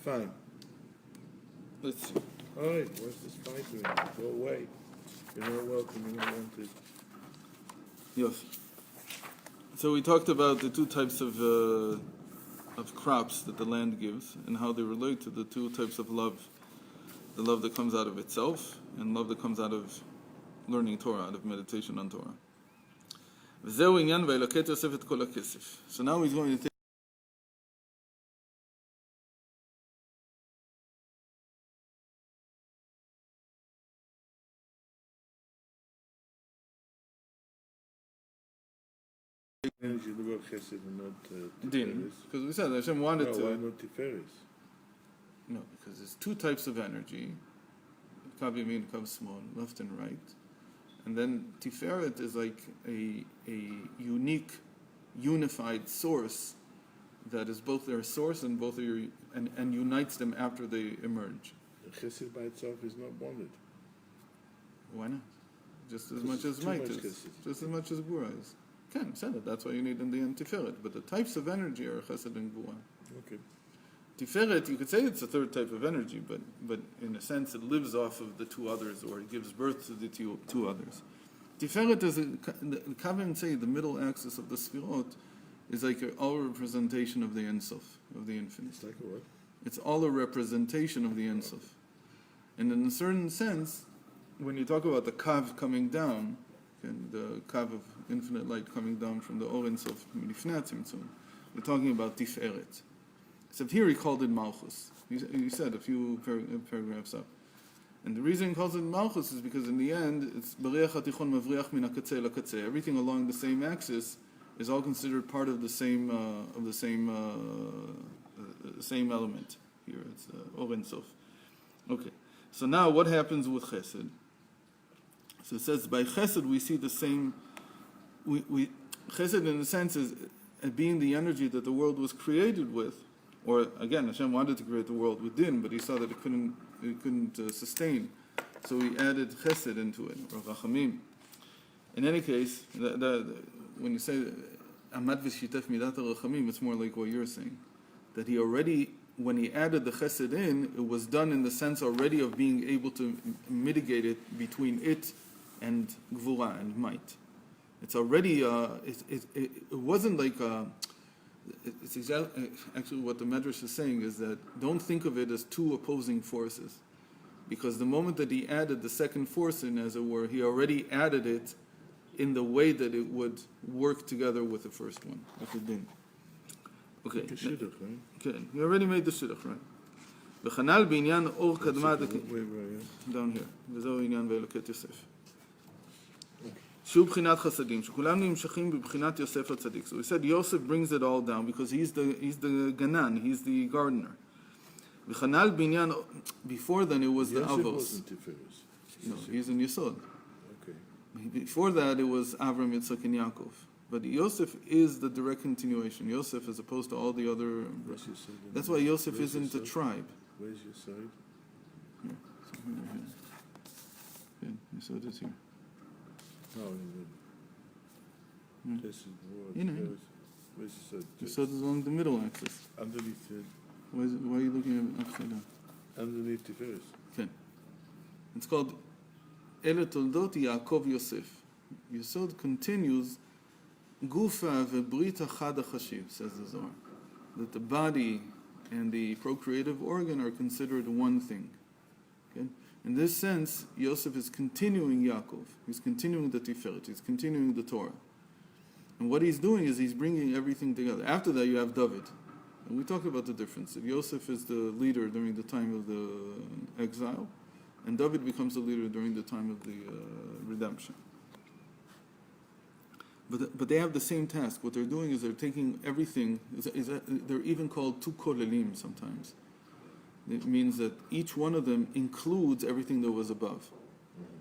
Fine. Let's see. All right, what's this fight doing? Go away. You're not welcome, you're not wanted. Yes. So we talked about the two types of crops that the land gives and how they relate to the two types of love. The love that comes out of itself and love that comes out of learning Torah, out of meditation on Torah. So now he's going to take energy of the world chesed and not din, Tiferes. because we said Hashem wanted No, to. why not Tiferes? No, because there's two types of energy. Kav yamin, kav small, left and right. And then Tiferet is like a unique, unified source that is both their source and both are and unites them after they emerge. The chesed by itself is not wanted. Why not? Just as Because much it's as too might much is. chesed. Just as much as Gvura is. Can said it. That's why you need in the end Tiferet. But the types of energy are Chesed and Gvura. Okay. Tiferet, you could say it's a third type of energy, but in a sense it lives off of the two others, or it gives birth to the two others. Tiferet is, the Kavim say, the middle axis of the Sfirot is like all representation of the Ein Sof, of the infinite. It's like a what? It's all a representation of the Ein Sof. And in a certain sense, when you talk about the Kav coming down, and the Kav of infinite light coming down from the Or Ein Sof, we're talking about Tiferet. Except here he called it Malchus. He said a few paragraphs up. And the reason he calls it Malchus is because in the end, it's Bariach HaTichon Mavriach Min HaKatzeh LaKatzeh. Everything along the same axis is all considered part of the same same element. Here it's Or Ein Sof. Okay. So now what happens with Chesed? So it says by Chesed we see the same. We Chesed in a sense is being the energy that the world was created with. Or again, Hashem wanted to create the world with din, but he saw that it couldn't sustain, so he added chesed into it, or rachamim. In any case, when you say amad v'shitef midat rachamim, it's more like what you're saying, that he already, when he added the chesed in, it was done in the sense already of being able to mitigate it between it and gvura and might. It's already it wasn't like. It's exactly actually what the Medrash is saying is that don't think of it as two opposing forces, because the moment that he added the second force in, as it were, he already added it in the way that it would work together with the first one, with the din. Okay. Like a shidduch, right? Okay, you already made the shidduch, right? V'chanal b'inyan or kadma down here. V'zeu inyan ve'eloket Yosef. שהוא בחינת חסדים, שכולם נמשכים בבחינת יוסף הצדיק. So we said Yosef brings it all down because he's the ganan, he's the gardener. וחנל בניין, before then it was the Yosef Avos. wasn't Tiferes. No, he's in Yesod. Okay. Before that it was Avram, Yitzchak, and Yaakov. But Yosef is the direct continuation. Yosef as opposed to all the other. Where's your side? That's why Yosef Where's isn't a your side? tribe. Where's your side? Here. So here. Yesod is here. No, this is what. You know. Where's your side? Yesod is along the middle axis. Underneath it. Why are you looking at it upside down? Underneath Tiferes. Okay. It's called Ele Toldot Yaakov Yosef. Yesod continues Gufa ve'brita chad hachashiv, says the Zohar, that the body and the procreative organ are considered one thing. Okay? In this sense, Yosef is continuing Yaakov. He's continuing the Tiferet. He's continuing the Torah. And what he's doing is he's bringing everything together. After that, you have David. And we talked about the difference. Yosef is the leader during the time of the exile, and David becomes the leader during the time of the redemption. But they have the same task. What they're doing is they're taking everything. They're even called tu kolelim sometimes. It means that each one of them includes everything that was above.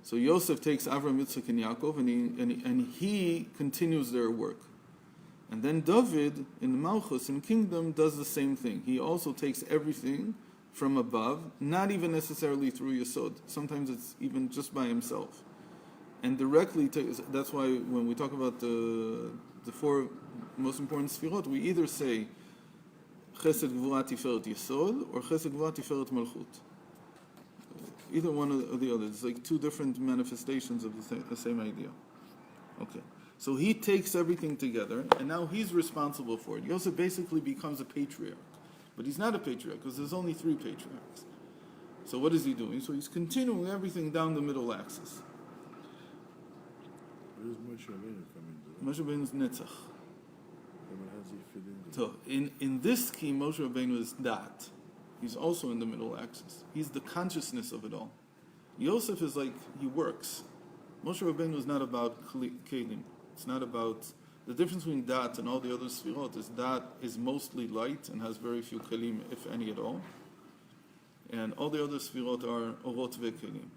So Yosef takes Avram, Yitzchak, and Yaakov, and he continues their work. And then David, in Malchus, in Kingdom, does the same thing. He also takes everything from above, not even necessarily through Yesod. Sometimes it's even just by himself. And directly, that's why when we talk about the four most important Sfirot, we either say Chesed Gvura Tiferet Yesod or Chesed Gvura Tiferet Malchut. Either one or the other. It's like two different manifestations of the same idea. Okay. So he takes everything together, and now he's responsible for it. Yosef basically becomes a patriarch. But he's not a patriarch, because there's only 3 patriarchs. So what is he doing? So he's continuing everything down the middle axis. Where does Moshe Rabbeinu come into that? Moshe Rabbeinu's Netzach. How does he fit into So in this scheme, Moshe Rabbeinu is Dat. He's also in the middle axis. He's the consciousness of it all. Yosef is like, he works. Moshe Rabbeinu is not about kelim. It's not about, the difference between Dat and all the other sfirot is Dat is mostly light and has very few kelim, if any at all. And all the other sfirot are orot ve'kelim.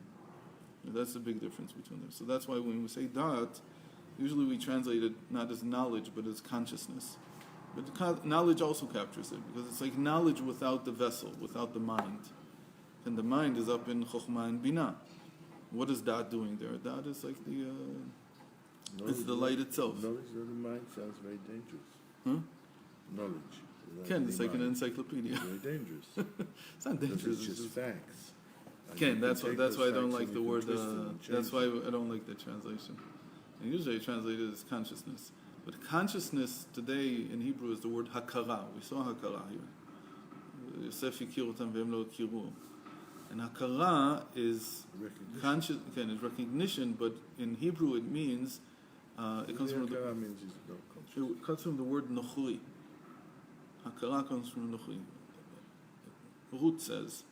That's the big difference between them. So that's why when we say Dat, usually we translate it not as knowledge, but as consciousness. But knowledge also captures it, because it's like knowledge without the vessel, without the mind. And the mind is up in Chokhmah and Binah. What is Dat doing there? Dat is like the, it's the light itself. Knowledge of the mind sounds very dangerous. Huh? Knowledge. Ken, it's like an encyclopedia. It's very dangerous. It's not dangerous. It's just facts. Ken, that's why I don't like the word. That's why it. I don't like the translation. And usually I translate it as consciousness. But consciousness today in Hebrew is the word hakara. We saw hakara here. Yosef hikir otam ve'em lo hikiru. And hakara is conscious. Again, it's recognition, but in Hebrew it means it comes from the word nochri. Hakara comes from nochri. Ruth says,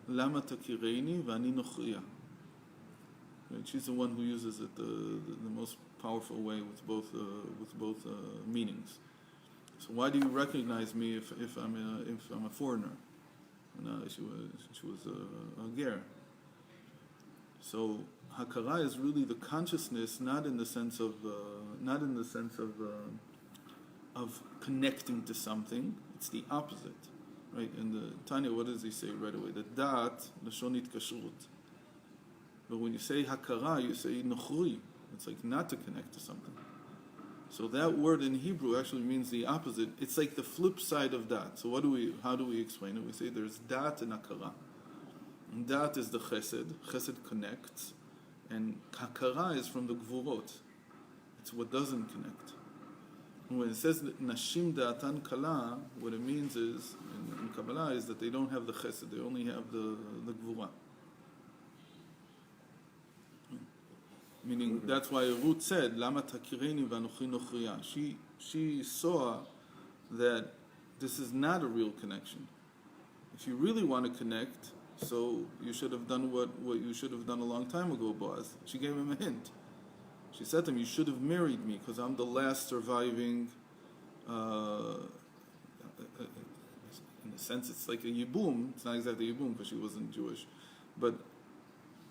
"Lama takireni v'ani nochriya." She's the one who uses it the most powerful way with both meanings. So why do you recognize me if I'm a foreigner? No, she was a ger. So hakara is really the consciousness, not in the sense of connecting to something. It's the opposite, right? In the Tanya, what does he say right away? The dat lashonit kashrut. But when you say hakara, you say nochri. It's like not to connect to something. So that word in Hebrew actually means the opposite. It's like the flip side of dat. So how do we explain it? We say there's dat and hakara. And dat is the chesed. Chesed connects. And hakara is from the gvurot. It's what doesn't connect. And when it says nashim da'atan kala, what it means is, in Kabbalah, is that they don't have the chesed. They only have the gvura. Meaning, that's why Ruth said, Lama takireni v'anochi nochriya. She saw that this is not a real connection. If you really want to connect, so you should have done what you should have done a long time ago, Boaz. She gave him a hint. She said to him, you should have married me, because I'm the last surviving, in a sense, it's like a yibum. It's not exactly a yibum, because she wasn't Jewish. But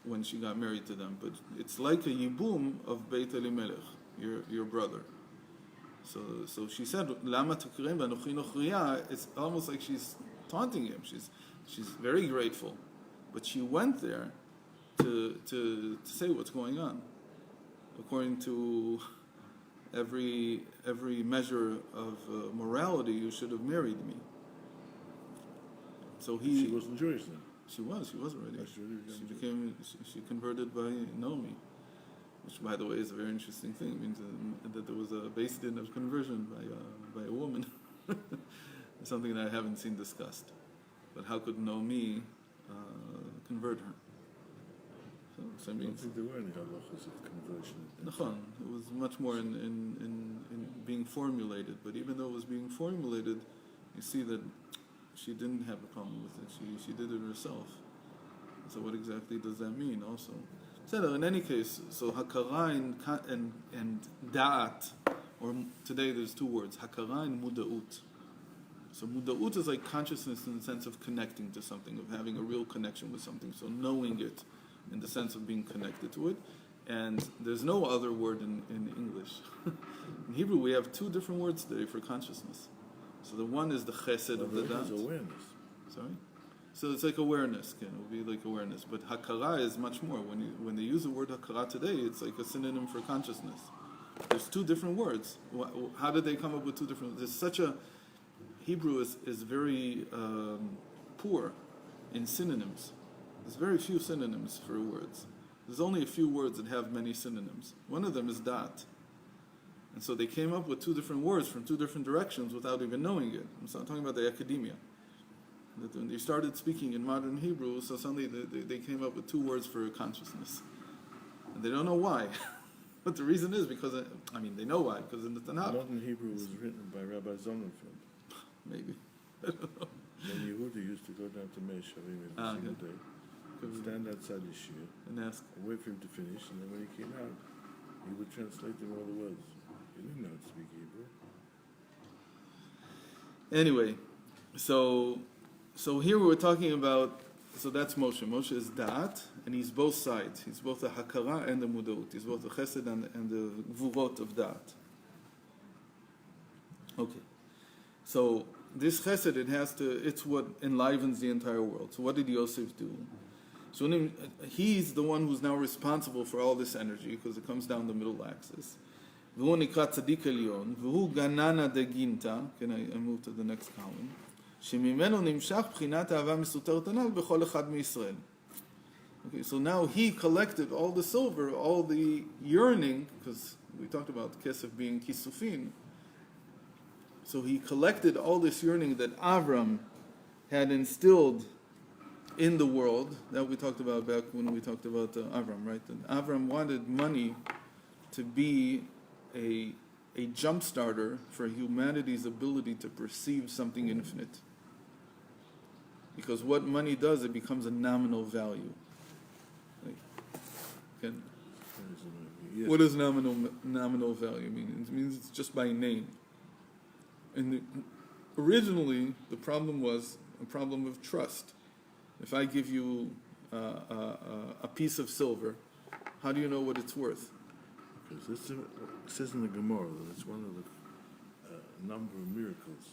when she got married to them, but it's like a yibum of Beit Elimelech, your brother. So she said, "Lama takirem v'anochi nochriya." It's almost like she's taunting him. She's very grateful, but she went there to say what's going on. According to every measure of morality, you should have married me. So She wasn't Jewish then. She was already. She converted by Naomi, which, by the way, is a very interesting thing. It means that there was a base din of conversion by a woman. Something that I haven't seen discussed. But how could Naomi convert her? So I don't think there were any halachas of conversion. It was much more in being formulated. But even though it was being formulated, you see that she didn't have a problem with it. She did it herself. So what exactly does that mean also? So in any case, so hakara and da'at, or today there's 2 words, hakara and muda'ut. So muda'ut is like consciousness in the sense of connecting to something, of having a real connection with something. So knowing it in the sense of being connected to it. And there's no other word in English. In Hebrew we have 2 different words today for consciousness. So the one is the chesed of the dat. Awareness. Sorry? So it's like awareness. It would be like awareness. But hakara is much more. When they use the word hakara today, it's like a synonym for consciousness. There's 2 different words. How did they come up with 2 different? There's such a Hebrew is very poor in synonyms. There's very few synonyms for words. There's only a few words that have many synonyms. One of them is dat. And so they came up with two different words from two different directions without even knowing it. I'm talking about the academia. That when they started speaking in modern Hebrew, so suddenly they came up with two words for consciousness. And they don't know why. But the reason is because, they know why, because in the Tanakh. Modern Hebrew was written by Rabbi Zalman. Maybe. I don't know. When Yehuda used to go down to Meir Shavim every single day, he'd stand outside his shir And ask. and wait for him to finish, and then when he came out, he would translate them all the words. He didn't know how to speak Hebrew. Anyway, so here we're talking about, so that's Moshe. Moshe is dat, and he's both sides. He's both the hakara and the mudaut. He's both the chesed and the gvurot of dat. Okay. So this chesed, it's what enlivens the entire world. So what did Yosef do? So he's the one who's now responsible for all this energy, because it comes down the middle axis. והוא נקרא צדיק עליון, והוא גננה דגינתא, כן, I move to the next column, שממנו נמשך בחינת אהבה מסותרת הנ"ל בכל אחד מישראל. Okay, so now he collected all the silver, all the yearning, because we talked about kesef being kisufin. So he collected all this yearning that Avram had instilled in the world, that we talked about back when we talked about Avram, right? And Avram wanted money to be a jump starter for humanity's ability to perceive something infinite. Because what money does, it becomes a nominal value. Yes. What does nominal value mean? It means it's just by name. And originally, the problem was a problem of trust. If I give you a piece of silver, how do you know what it's worth? Because it says in the Gemara that it's one of the number of miracles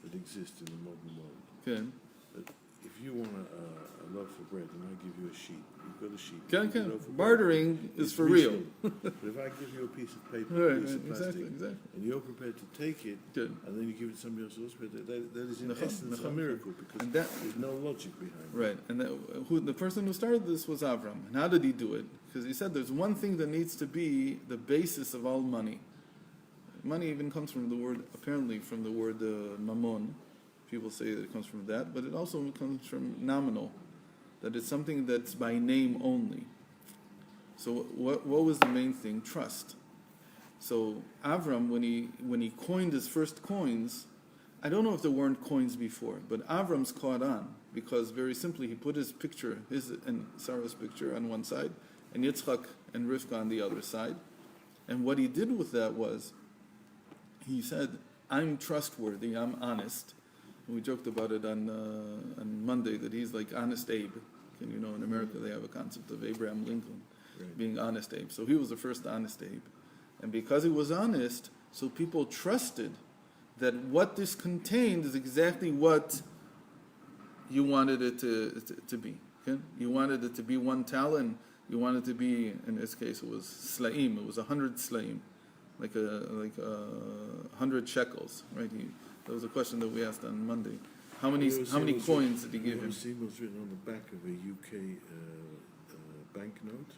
that exist in the modern world. Okay. That if you want a loaf of bread and I give you a sheep, you've got a sheep. Okay. Bartering is for real. But if I give you a piece of paper, Right, a piece of plastic, exactly. and you're prepared to take it, Good. and then you give it to somebody else, that is in Nachon, essence a nachon. miracle, because And that- there's no logic behind it. Right, and the person who started this was Avram. And how did he do it? Because he said there's one thing that needs to be the basis of all money. Money even comes from the word, apparently from the word mammon. People say that it comes from that, but it also comes from nominal, that it's something that's by name only. So what was the main thing? Trust. So Avram, when he coined his first coins, I don't know if there weren't coins before, but Avram's caught on, because very simply he put his picture, his and Sarah's picture on one side, and Yitzchak and Rivka on the other side. And what he did with that was, he said, I'm trustworthy, I'm honest. And we joked about it on Monday, that he's like Honest Abe. And in America they have a concept of Abraham Lincoln, Right. being Honest Abe. So he was the first Honest Abe. And because he was honest, so people trusted that what this contained is exactly what you wanted it to be. Okay? You wanted it to be 1 talent. You wanted it to be, in this case, it was slaim. It was 100 slaim, like 100 shekels, right? That was a question that we asked on Monday. How many coins did he give him? It was written on the back of a UK banknote.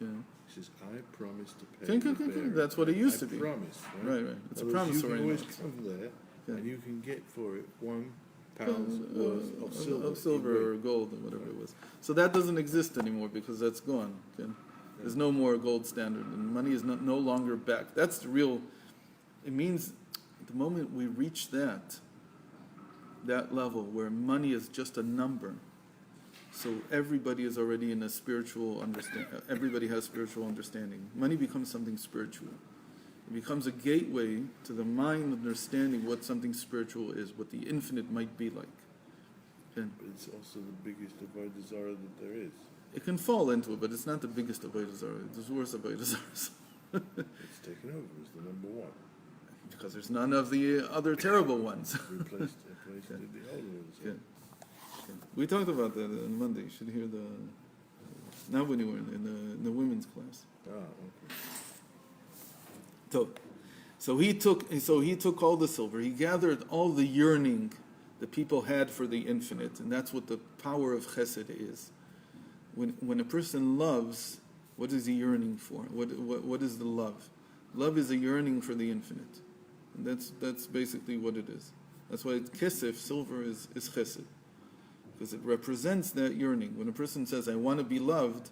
Yeah. It says, I promise to pay Okay, the okay. bearer." That's what it used to be. I promise, Right. It's a Otherwise, promissory You can always note. come there, Yeah. and you can get for it £1 worth Of silver or gold or whatever it was. So that doesn't exist anymore because that's gone. Okay? There's no more gold standard, and money is no longer backed. That's the real. It means the moment we reach that level where money is just a number, so everybody is already in a spiritual understanding. Everybody has spiritual understanding. Money becomes something spiritual. It becomes a gateway to the mind understanding what something spiritual is, what the infinite might be like. Okay? But it's also the biggest avodah zarah that there is. It can fall into it, but it's not the biggest avodah zarah. There's worse avodah zarahs. It's taken over as the number one. Because there's none of the other terrible ones. Replaced the old ones. Yeah. We talked about that on Monday. You should hear not when you were in the women's class. Ah, okay. So he took all the silver. He gathered all the yearning that people had for the infinite, and that's what the power of Chesed is. When a person loves, what is he yearning for? What is the love? Love is a yearning for the infinite, and that's basically what it is. That's why kesef, silver, is Chesed, because it represents that yearning. When a person says, "I want to be loved,"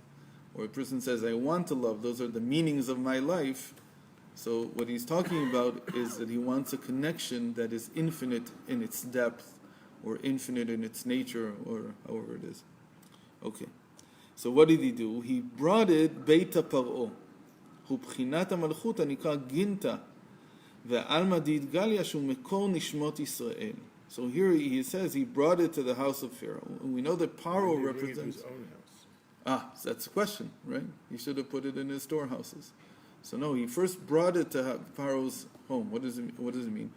or a person says, "I want to love," those are the meanings of my life. So what he's talking about is that he wants a connection that is infinite in its depth, or infinite in its nature, or however it is. Okay. So what did he do? He brought it Beita Paro. Hu b'chinat hamalchut hanikra ginta ve'alma d'idgalya shu mekor nishmot Yisrael. So here he says he brought it to the house of Pharaoh. And we know that Paro represents his own house. That's the question, right? He should have put it in his storehouses. So no, he first brought it to Pharaoh's home. What does it mean?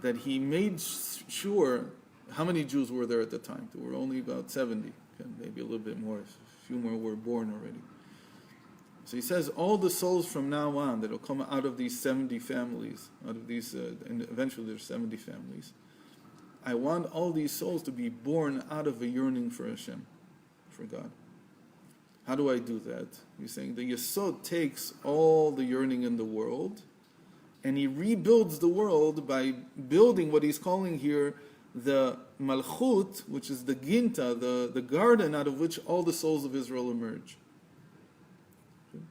That he made sure. How many Jews were there at the time? There were only about 70, maybe a little bit more. A few more were born already. So he says all the souls from now on that will come out of these 70 families, out of these, and eventually there's 70 families. I want all these souls to be born out of a yearning for Hashem, for God. How do I do that? He's saying the Yesod takes all the yearning in the world, and he rebuilds the world by building what he's calling here the Malchut, which is the Ginta, the garden out of which all the souls of Israel emerge.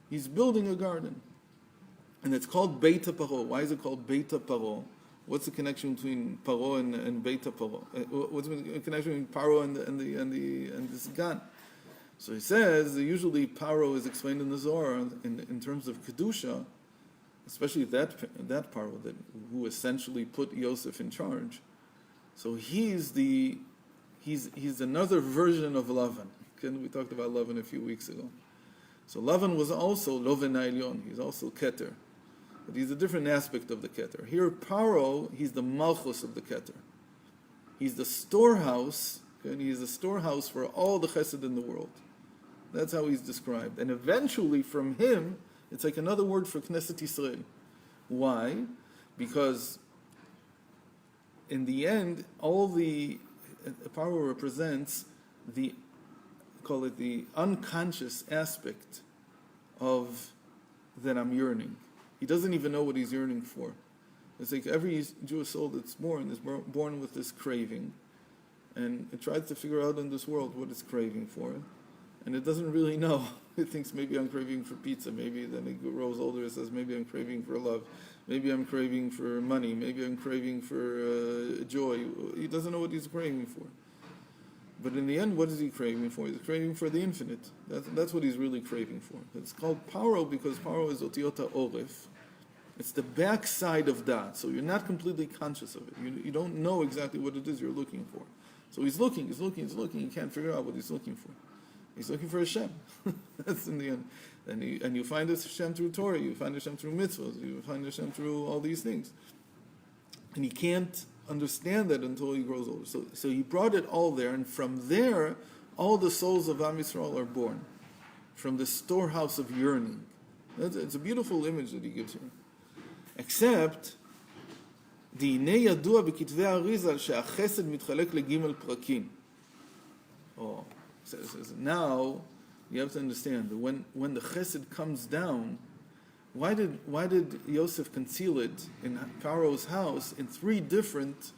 He's building a garden. And it's called Beita Paro. Why is it called Beita Paro? What's the connection between Paro and Beita Paro? What's the connection between Paro and this Gan? So he says, usually Paro is explained in the Zohar in terms of Kedusha, especially that Paro who essentially put Yosef in charge. So he's another version of Lavan. We talked about Lavan a few weeks ago. So Lavan was also Loven Ha'elyon. He's also Keter. But he's a different aspect of the Keter. Here, Paro, he's the Malchus of the Keter. He's the storehouse, and he's the storehouse for all the Chesed in the world. That's how he's described. And eventually, from him, it's like another word for Knesset Yisrael. Why? Because in the end, all the Paro represents call it the unconscious aspect of that I'm yearning. He doesn't even know what he's yearning for. It's like every Jewish soul that's born is born with this craving, and it tries to figure out in this world what it's craving for, and it doesn't really know. It thinks maybe I'm craving for pizza. Maybe then it grows older. It says maybe I'm craving for love. Maybe I'm craving for money. Maybe I'm craving for joy. He doesn't know what he's craving for. But in the end, what is he craving for? He's craving for the infinite. That's what he's really craving for. It's called Paro because Paro is Otiota Oref. It's the backside of that. So you're not completely conscious of it. You don't know exactly what it is you're looking for. So he's looking. He can't figure out what he's looking for. He's looking for Hashem. That's in the end. And you find Hashem through Torah. You find Hashem through mitzvahs. You find Hashem through all these things. And he can't understand that until he grows older. So he brought it all there, and from there, all the souls of Am Yisrael are born. From the storehouse of yearning. It's a beautiful image that he gives here. Except, דהנה ידוע בכתבי האריז"ל שהחסד מתחלק לג' פרקים. Says, now you have to understand that when the chesed comes down, why did Yosef conceal it in Pharaoh's house in 3 different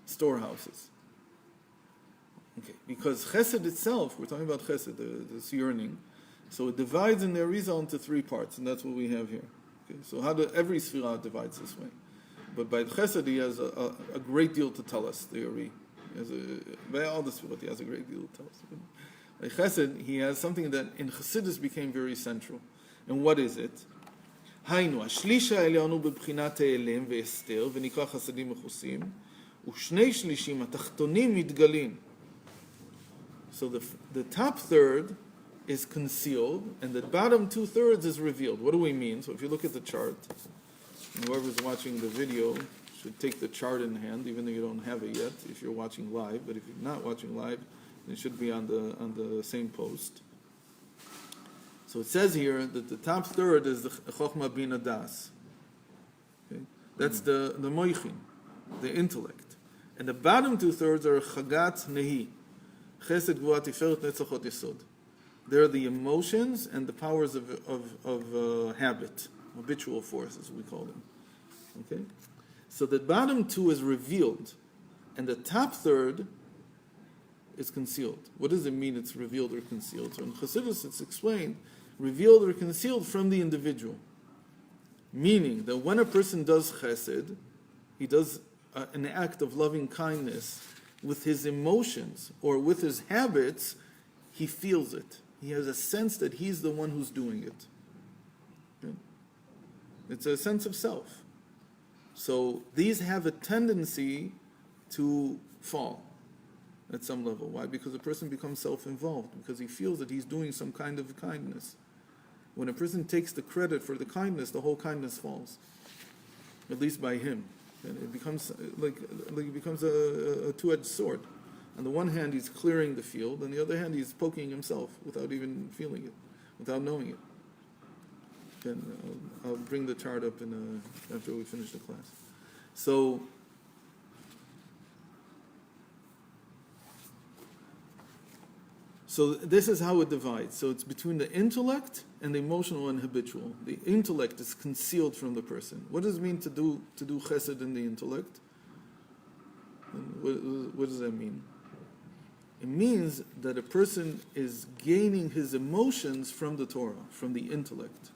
storehouses? Okay, because chesed itself, we're talking about chesed, this yearning, so it divides in the Arizal into 3 parts, and that's what we have here. Okay, so every Sfirah divides this way. But by chesed, he has a great deal to tell us, the Ari. By all the Sfirot, he has a great deal to tell us. By chesed, he has something that in Chassidus became very central. And what is it? היינו, השליש העליון הוא בבחינת העלם והסתר, ונקרא חסדים מכוסים, ושני שלישים התחתונים מתגלים. So the top third is concealed, and the bottom 2/3 is revealed. What do we mean? So if you look at the chart, and whoever's watching the video should take the chart in hand, even though you don't have it yet, if you're watching live. But if you're not watching live, it should be on the same post. So it says here that the top third is the Chokhmah Bina Das. Okay? That's the moichin, the intellect. And the bottom 2/3 are chagat nehi. Chesed, gvura, tiferet, netzachot, yesod. They're the emotions and the powers of habit, habitual forces, we call them. Okay? So the bottom 2 is revealed, and the top 1/3 is concealed. What does it mean it's revealed or concealed? So in Chassidus it's explained, revealed or concealed from the individual. Meaning that when a person does chesed, he does an act of loving kindness with his emotions or with his habits, he feels it. He has a sense that he's the one who's doing it. Okay? It's a sense of self. So these have a tendency to fall at some level. Why? Because a person becomes self-involved, because he feels that he's doing some kind of kindness. When a person takes the credit for the kindness, the whole kindness falls, at least by him. And it becomes like it becomes a two-edged sword. On the one hand, he's clearing the field. On the other hand, he's poking himself without even feeling it, without knowing it. And I'll bring the chart up after we finish the class. So this is how it divides. So it's between the intellect and the emotional and habitual. The intellect is concealed from the person. What does it mean to do chesed in the intellect? And what does that mean? It means that a person is gaining his emotions from the Torah, from the intellect.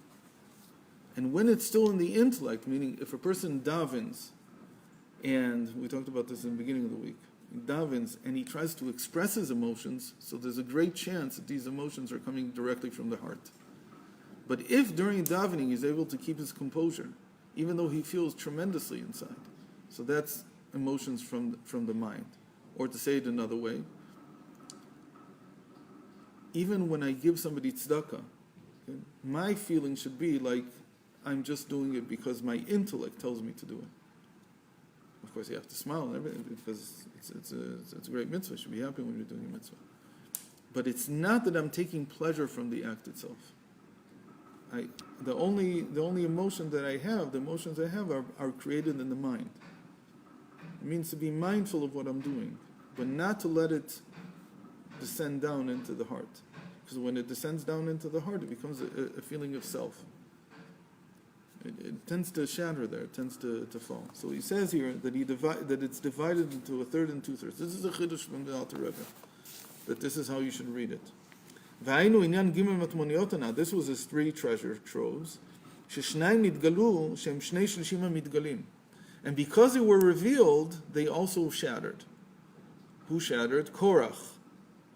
And when it's still in the intellect, meaning if a person davens, and we talked about this in the beginning of the week, he davens and he tries to express his emotions, so there's a great chance that these emotions are coming directly from the heart. But if during davening he's able to keep his composure, even though he feels tremendously inside, so that's emotions from the mind. Or to say it another way, even when I give somebody tzedakah, okay, my feeling should be like I'm just doing it because my intellect tells me to do it. Of course, you have to smile and everything because it's a great mitzvah. You should be happy when you're doing a mitzvah. But it's not that I'm taking pleasure from the act itself. The only emotion that I have, the emotions I have are created in the mind. It means to be mindful of what I'm doing, but not to let it descend down into the heart. Because when it descends down into the heart, it becomes a feeling of self. It tends to shatter there, it tends to fall. So he says here that that it's divided into a third and 2/3. This is a chiddush from the Alter Rebbe, that this is how you should read it. Now, this was his 3 treasure troves. And because they were revealed, they also shattered. Who shattered? Korach,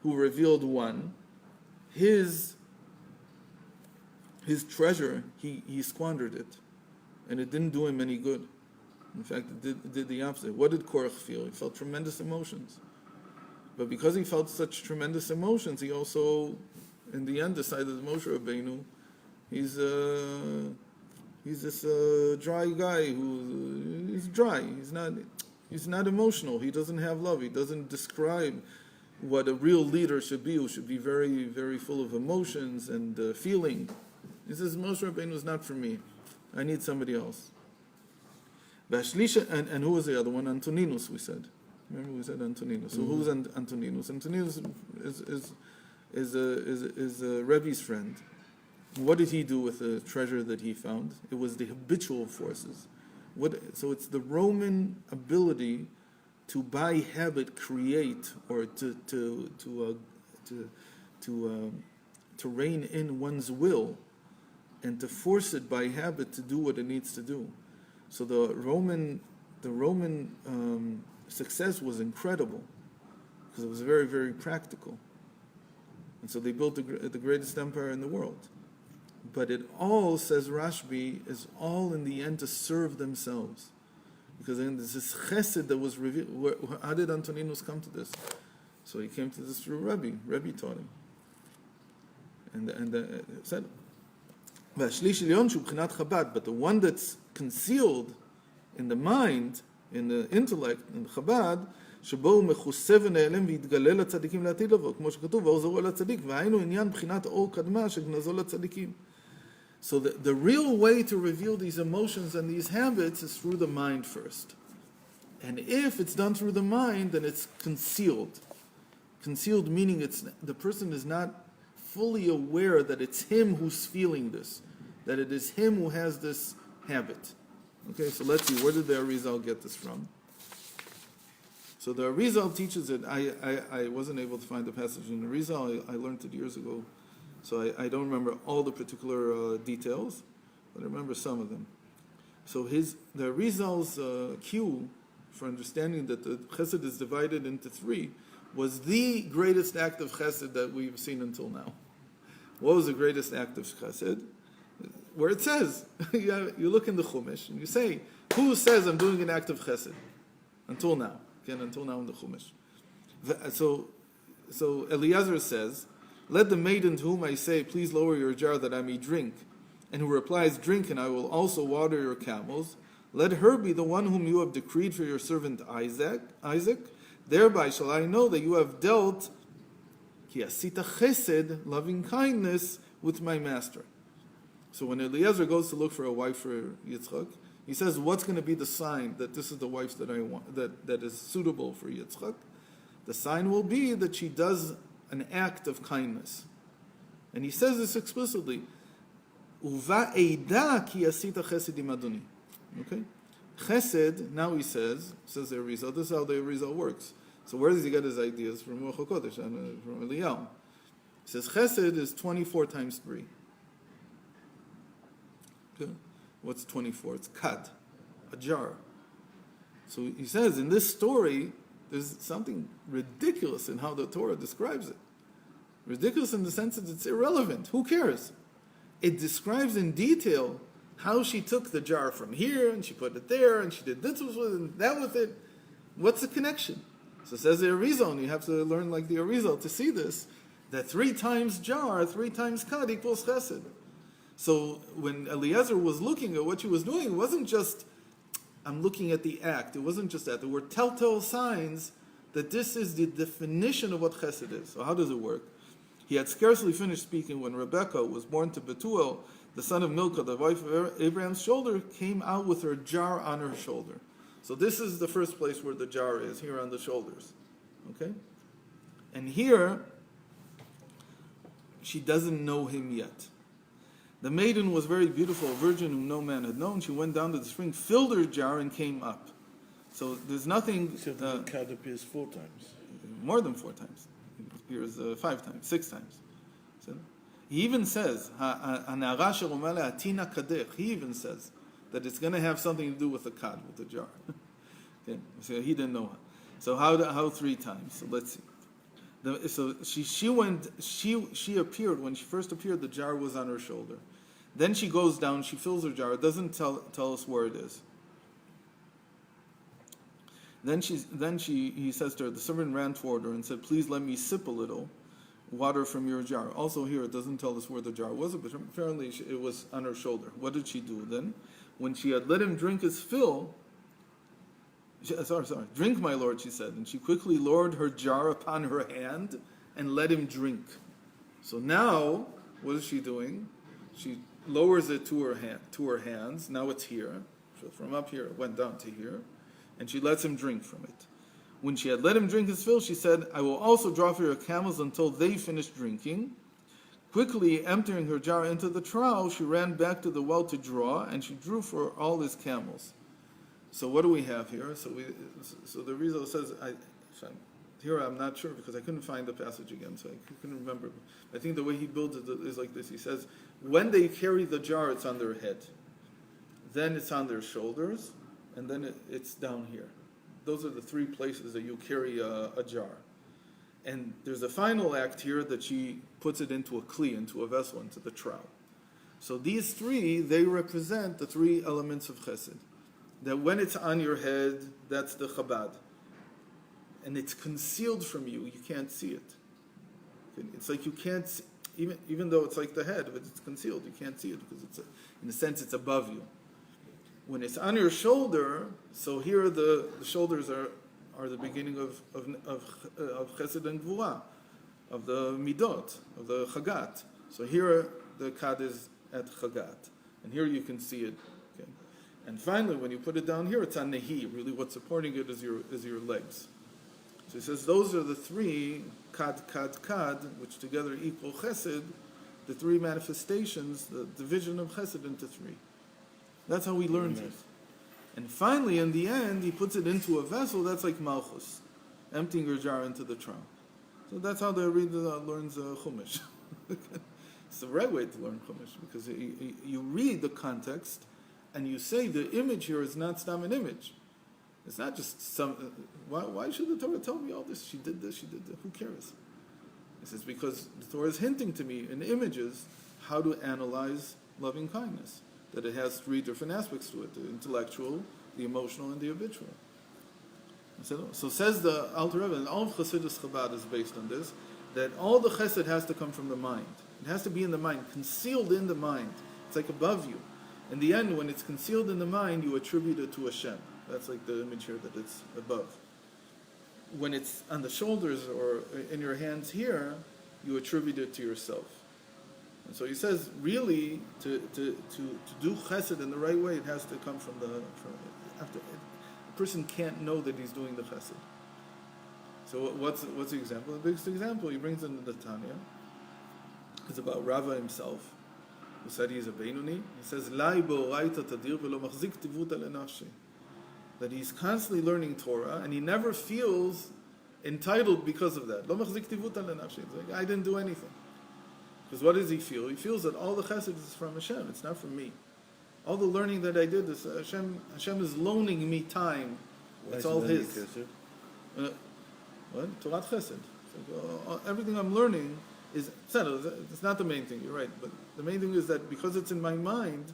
who revealed 1. His treasure, he squandered it, and it didn't do him any good. In fact, it did the opposite. What did Korach feel? He felt tremendous emotions. But because he felt such tremendous emotions, he also, in the end, decided that Moshe Rabbeinu, he's this dry guy he's dry. He's not emotional. He doesn't have love. He doesn't describe what a real leader should be, who should be very, very full of emotions and feeling. He says, Moshe Rabbeinu is not for me. I need somebody else. And who was the other one? Antoninus, we said. Remember we said Antoninus. So who's Antoninus? Antoninus is a Rebbe's friend. What did he do with the treasure that he found? It was the habitual forces. So it's the Roman ability to by habit create or to rein in one's will and to force it by habit to do what it needs to do. So the Roman success was incredible because it was very, very practical. And so they built the greatest empire in the world. But it all, says Rashbi, is all in the end to serve themselves. Because then there's this chesed that was revealed. How did Antoninus come to this? So he came to this through Rabbi. Rabbi taught him. And said, but the one that's concealed in the mind, in the intellect, in the Chabad, שבו הוא מכוסה ונעלם ויתגלה לצדיקים לעתיד לבוא, כמו שכתוב, ואור זרוע לצדיק, והיינו עניין בחינת אור קדמה שגנזו לצדיקים. So the real way to reveal these emotions and these habits is through the mind first. And if it's done through the mind, then it's concealed. Concealed meaning the person is not fully aware that it's him who's feeling this, that it is him who has this habit. Okay, so let's see, where did the Arizal get this from? So the Arizal teaches it. I wasn't able to find the passage in the Arizal. I learned it years ago. So I don't remember all the particular details, but I remember some of them. So the Arizal's cue for understanding that the chesed is divided into three was the greatest act of chesed that we've seen until now. What was the greatest act of chesed? Where it says, you look in the Chumash and you say, who says I'm doing an act of chesed? Until now. Again, until now in the Chumash. So Eliezer says, let the maiden to whom I say, please lower your jar that I may drink, and who replies, drink and I will also water your camels, let her be the one whom you have decreed for your servant Isaac. Thereby shall I know that you have dealt ki asita chesed, loving kindness, with my master. So when Eliezer goes to look for a wife for Yitzchak, he says, what's going to be the sign that this is the wife that I want, that is suitable for Yitzchak? The sign will be that she does an act of kindness. And he says this explicitly. Uva eida ki asita chesed im Adoni. Okay? Chesed, now he says the Arizal, this is how the Arizal works. So where does he get his ideas? From Ruach HaKodesh, and from Eliyahu. He says chesed is 24 times 3. Okay? What's 24? It's kad, a jar. So he says in this story, there's something ridiculous in how the Torah describes it. Ridiculous in the sense that it's irrelevant. Who cares? It describes in detail how she took the jar from here and she put it there and she did this with it and that with it. What's the connection? So it says the Arizal, and you have to learn like the Arizal to see this, that 3 times jar, 3 times kad equals chesed. So when Eliezer was looking at what she was doing, it wasn't just, I'm looking at the act. It wasn't just that. There were telltale signs that this is the definition of what chesed is. So how does it work? He had scarcely finished speaking when Rebekah was born to Bethuel, the son of Milcah, the wife of Abraham's shoulder, came out with her jar on her shoulder. So this is the first place where the jar is, here on the shoulders. Okay? And here, she doesn't know him yet. The maiden was very beautiful, a virgin whom no man had known. She went down to the spring, filled her jar, and came up. So there's nothing... Except that the kad appears 4 times. More than 4 times. Here's 5 times, 6 times. So, he even says, he even says that it's going to have something to do with the kad, with the jar. Okay, so he didn't know. So how 3 times? So let's see. So she appeared, when she first appeared, the jar was on her shoulder. Then she goes down, she fills her jar. It doesn't tell us where it is. Then he says to her, the servant ran toward her and said, please let me sip a little water from your jar. Also here, it doesn't tell us where the jar was, but apparently it was on her shoulder. What did she do then? When she had let him drink his fill, drink, my lord, she said. And she quickly lowered her jar upon her hand and let him drink. So now, what is she doing? She lowers it to her hands. Now it's here. So from up here, it went down to here. And she lets him drink from it. When she had let him drink his fill, she said, I will also draw for your camels until they finish drinking. Quickly emptying her jar into the trough, she ran back to the well to draw, and she drew for all his camels. So what do we have here? So the Rizal says, here I'm not sure because I couldn't find the passage again, so I couldn't remember. I think the way he builds it is like this. He says, when they carry the jar, it's on their head. Then it's on their shoulders, and then it's down here. Those are the 3 places that you carry a jar. And there's a final act here that she puts it into a kli, into a vessel, into the trough. So these 3, they represent the 3 elements of chesed. That when it's on your head, that's the chabad. And it's concealed from you. You can't see it. It's like you can't see, even though it's like the head, but it's concealed. You can't see it because in a sense, it's above you. When it's on your shoulder, so here the shoulders are the beginning of chesed and gvura, of the midot, of the chagat. So here the kad is at Chagat. And here you can see it. Okay? And finally, when you put it down here, it's on Nehi. Really what's supporting it is your legs. So he says those are the three, Kad, which together equal Chesed, the three manifestations, the division of Chesed into three. That's how he learns it. And finally, in the end, he puts it into a vessel that's like Malchus, emptying your jar into the trunk. So that's how the reader learns Chumash. It's the right way to learn Chumash, because you read the context, and you say the image here is not stam an image. It's not just some. Why should the Torah tell me all this? She did this, she did that. Who cares? He says because the Torah is hinting to me in images how to analyze loving kindness. That it has three different aspects to it: the intellectual, the emotional, and the habitual. So says the Alter Rebbe, and all of Chassidus Chabad is based on this, that all the chesed has to come from the mind. It has to be in the mind, concealed in the mind. It's like above you. In the end, when it's concealed in the mind, you attribute it to Hashem. That's like the image here that it's above. When it's on the shoulders or in your hands here, you attribute it to yourself. And so he says, really, to do chesed in the right way, it has to come from a person can't know that he's doing the chesed. So what's the example? The biggest example he brings in the Tanya is about Rabbi himself, who said he's a Beinoni. He says, "Lai bo'oraita tadir v'lo machzik tivuta lenafshi." That he's constantly learning Torah and he never feels entitled because of that. Lo machzik tivuta lenafshi. It's like, I didn't do anything. Because what does he feel? He feels that all the chesed is from Hashem. It's not from me. All the learning that I did is Hashem is loaning me time. It's all His. What? Torah chesed. Everything I'm learning is, it's not the main thing, you're right. But the main thing is that because it's in my mind,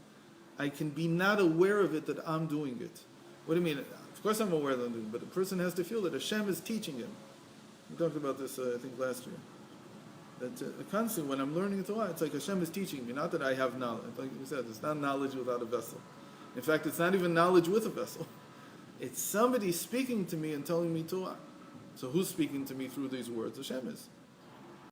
I can be not aware of it that I'm doing it. What do you mean? Of course I'm aware that I'm doing it, but a person has to feel that Hashem is teaching him. We talked about this, I think, last year. That constantly, when I'm learning Torah, it's like Hashem is teaching me, not that I have knowledge. Like we said, it's not knowledge without a vessel. In fact, it's not even knowledge with a vessel. It's somebody speaking to me and telling me Torah. So who's speaking to me through these words? Hashem is.